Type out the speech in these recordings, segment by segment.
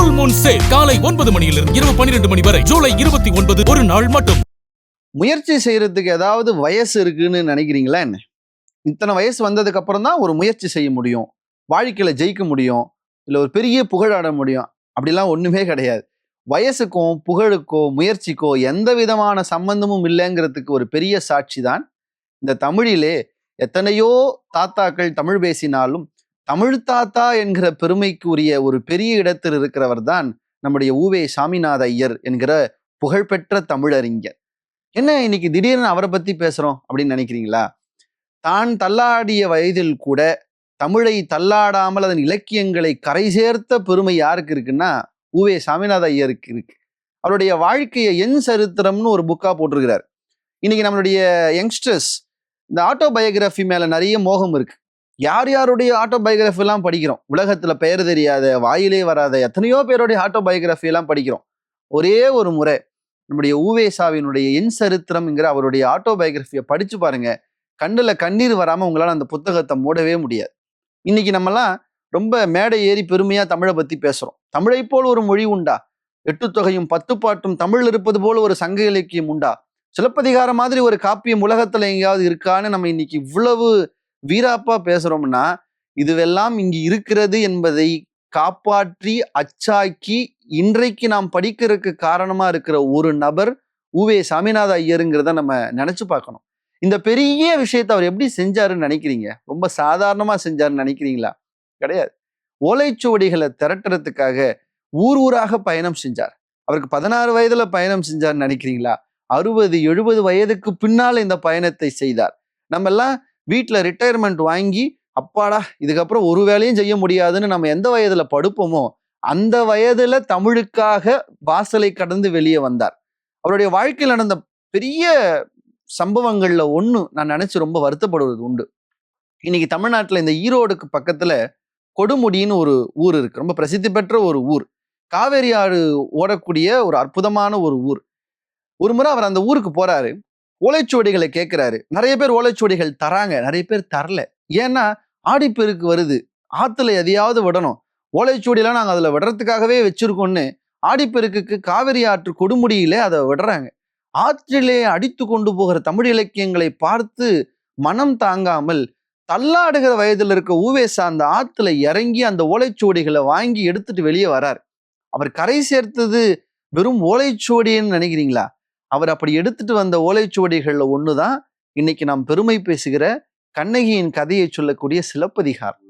Full Moon sale காலை 9 மணியிலிருந்து இரவு 12 மணி வரை ஜூலை 29 ஒரு நாள் மட்டும். முயற்சி செய்யறதுக்கு ஏதாவது வயசு இருக்குன்னு நினைக்கிறீங்களா என்ன? இத்தனை வயசு வந்ததுக்கு அப்புறம் தான் ஒரு முயற்சி செய்ய முடியும், வாழ்க்கையில ஜெயிக்க முடியும், இல்ல ஒரு பெரிய புகழாட முடியும். அப்படிலாம் ஒண்ணுமே கிடையாது. வயசுக்கும் புகழுக்கோ முயற்சிக்கோ எந்த விதமான சம்பந்தமும் இல்லைங்கிறதுக்கு ஒரு பெரிய சாட்சி தான் இந்த தமிழிலே எத்தனையோ தாத்தாக்கள் தமிழ் பேசினாலும் தமிழ் தாத்தா என்கிற பெருமைக்கு உரிய ஒரு பெரிய இடத்தில் இருக்கிறவர் தான் நம்முடைய உவே சாமிநாத ஐயர் என்கிற புகழ்பெற்ற தமிழறிஞர். என்ன இன்னைக்கு திடீர்னு அவரை பத்தி பேசுறோம் அப்படின்னு நினைக்கிறீங்களா? தான் தள்ளாடிய வயதில் கூட தமிழை தள்ளாடாமல் அதன் இலக்கியங்களை கரை சேர்த்த பெருமை யாருக்கு இருக்குன்னா உவே சாமிநாத ஐயருக்கு இருக்கு. அவருடைய வாழ்க்கையை என் சரித்திரம்னு ஒரு புக்கா போட்டிருக்கிறார். இன்னைக்கு நம்மளுடைய யங்ஸ்டர்ஸ் இந்த ஆட்டோபயோகிராஃபி மேல நிறைய மோகம் இருக்கு. யார் யாருடைய ஆட்டோபயோகிராஃபி எல்லாம் படிக்கிறோம். உலகத்துல பெயர் தெரியாத வாயிலே வராத எத்தனையோ பேருடைய ஆட்டோபயோகிராஃபி எல்லாம் படிக்கிறோம். ஒரே ஒரு முறை நம்முடைய ஊவேசாவினுடைய என் சரித்திரம்ங்கிற அவருடைய ஆட்டோபயோகிராஃபியை படிச்சு பாருங்க. கண்ணுல கண்ணீர் வராம உங்களால அந்த புத்தகத்தை மூடவே முடியாது. இன்னைக்கு நம்மலாம் ரொம்ப மேடை ஏறி பெருமையா தமிழை பத்தி பேசுறோம். தமிழை போல் ஒரு மொழி உண்டா? 8 தொகையும் 10 பாட்டும் தமிழ் இருப்பது போல ஒரு சங்க இலக்கியம் உண்டா? சிலப்பதிகாரம் மாதிரி ஒரு காப்பியம் உலகத்துல எங்கேயாவது இருக்கான்னு நம்ம இன்னைக்கு இவ்வளவு வீராப்பா பேசுறோம்னா இதுவெல்லாம் இங்கு இருக்கிறது என்பதை காப்பாற்றி அச்சாக்கி இன்றைக்கு நாம் படிக்கிறதுக்கு காரணமா இருக்கிற ஒரு நபர் உவே சாமிநாத ஐயருங்கிறத நம்ம நினைச்சு பார்க்கணும். இந்த பெரிய விஷயத்தை அவர் எப்படி செஞ்சாருன்னு நினைக்கிறீங்க? ரொம்ப சாதாரணமா செஞ்சாருன்னு நினைக்கிறீங்களா? கிடையாது. ஓலைச்சுவடிகளை திரட்டுறதுக்காக ஊர் ஊராக பயணம் செஞ்சார். அவருக்கு 16 வயதுல பயணம் செஞ்சார்னு நினைக்கிறீங்களா? 60 70 வயதுக்கு பின்னால் இந்த பயணத்தை செய்தார். நம்ம எல்லாம் வீட்டுல ரிட்டையர்மெண்ட் வாங்கி அப்பாடா இதுக்கப்புறம் ஒரு வேலையும் செய்ய முடியாதுன்னு நம்ம எந்த வயதுல படுப்போமோ அந்த வயதுல தமிழுக்காக வாசலை கடந்து வெளியே வந்தார். அவருடைய வாழ்க்கையில் நடந்த பெரிய சம்பவங்கள்ல ஒண்ணு நான் நினைச்சு ரொம்ப வருத்தப்படுவது உண்டு. இன்னைக்கு தமிழ்நாட்டுல இந்த ஈரோடுக்கு பக்கத்துல கொடுமுடின்னு ஒரு ஊர் இருக்கு. ரொம்ப பிரசித்தி பெற்ற ஒரு ஊர். காவேரி ஆறு ஓடக்கூடிய ஒரு அற்புதமான ஒரு ஊர். ஒரு முறை அவர் அந்த ஊருக்கு போறாரு. ஓலைச்சுவடிகளை கேட்கிறாரு. நிறைய பேர் ஓலைச்சுவடிகள் தராங்க, நிறைய பேர் தரல. ஏன்னா ஆடிப்பெருக்கு வருது, ஆத்துல எதையாவது விடணும், ஓலைச்சுவடியெல்லாம் நாங்க அதுல விடுறதுக்காகவே வச்சிருக்கோம்னு ஆடிப்பெருக்குக்கு காவிரி ஆற்று கொடுமுடியிலே அதை விடுறாங்க. ஆற்றிலே அடித்து கொண்டு போகிற தமிழ் இலக்கியங்களை பார்த்து மனம் தாங்காமல் தள்ளாடுகிற வயதில் இருக்க ஊவேசா அந்த ஆத்துல இறங்கி அந்த ஓலைச்சுவடிகளை வாங்கி எடுத்துட்டு வெளியே வரார். அவர் கரை சேர்த்தது வெறும் ஓலைச்சுவடின்னு நினைக்கிறீங்களா? அவர் அப்படி எடுத்துட்டு வந்த ஓலைச்சுவடிகள்ல ஒண்ணுதான் இன்னைக்கு நாம் பெருமை பேசுகிற கண்ணகியின் கதையை சொல்லக்கூடிய சிலப்பதிகாரம்.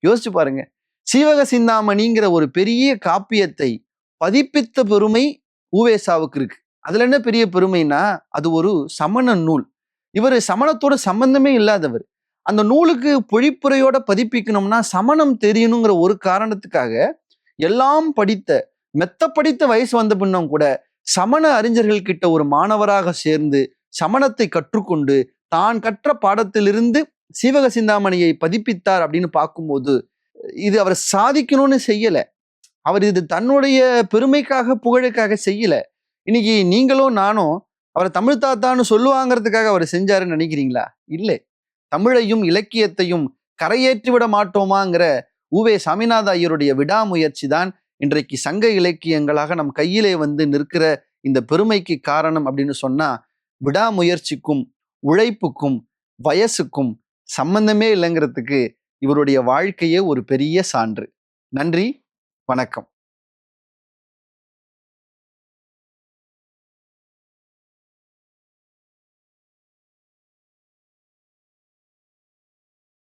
யோசிச்சு பாருங்க. சீவக சிந்தாமணிங்கிற ஒரு பெரிய காப்பியத்தை பதிப்பித்த பெருமை ஊவேசாவுக்கு இருக்கு. அதுல என்ன பெரிய பெருமைனா அது ஒரு சமண நூல். இவர் சமணத்தோட சம்பந்தமே இல்லாதவர். அந்த நூலுக்கு பொழிப்புரையோட பதிப்பிக்கணும்னா சமணம் தெரியணுங்கிற ஒரு காரணத்துக்காக எல்லாம் படித்த மெத்த படித்த வயசு வந்த பின்னும் கூட சமண அறிஞர்கள் கிட்ட ஒரு மாணவராக சேர்ந்து சமணத்தை கற்றுக்கொண்டு தான் கற்ற பாடத்திலிருந்து சீவக சிந்தாமணியை பதிப்பித்தார் அப்படின்னு பார்க்கும்போது இது அவர் சாதிக்கணும்னு செய்யல. அவர் இது தன்னுடைய பெருமைக்காக புகழுக்காக செய்யல. இன்னைக்கு நீங்களும் நானும் அவரை தமிழ் தாத்தான்னு சொல்லுவாங்கிறதுக்காக அவர் செஞ்சாருன்னு நினைக்கிறீங்களா? இல்லை. தமிழையும் இலக்கியத்தையும் கரையேற்றி விட மாட்டோமாங்கிற உவே சாமிநாத ஐயருடைய விடாமுயற்சி தான் இன்றைக்கு சங்க இலக்கியங்களாக நம் கையிலே வந்து நிற்கிற இந்த பெருமைக்கு காரணம் அப்படின்னு சொன்னா விடாமுயற்சிக்கும் உழைப்புக்கும் வயசுக்கும் சம்பந்தமே இல்லைங்கிறதுக்கு இவருடைய வாழ்க்கையே ஒரு பெரிய சான்று. நன்றி, வணக்கம்.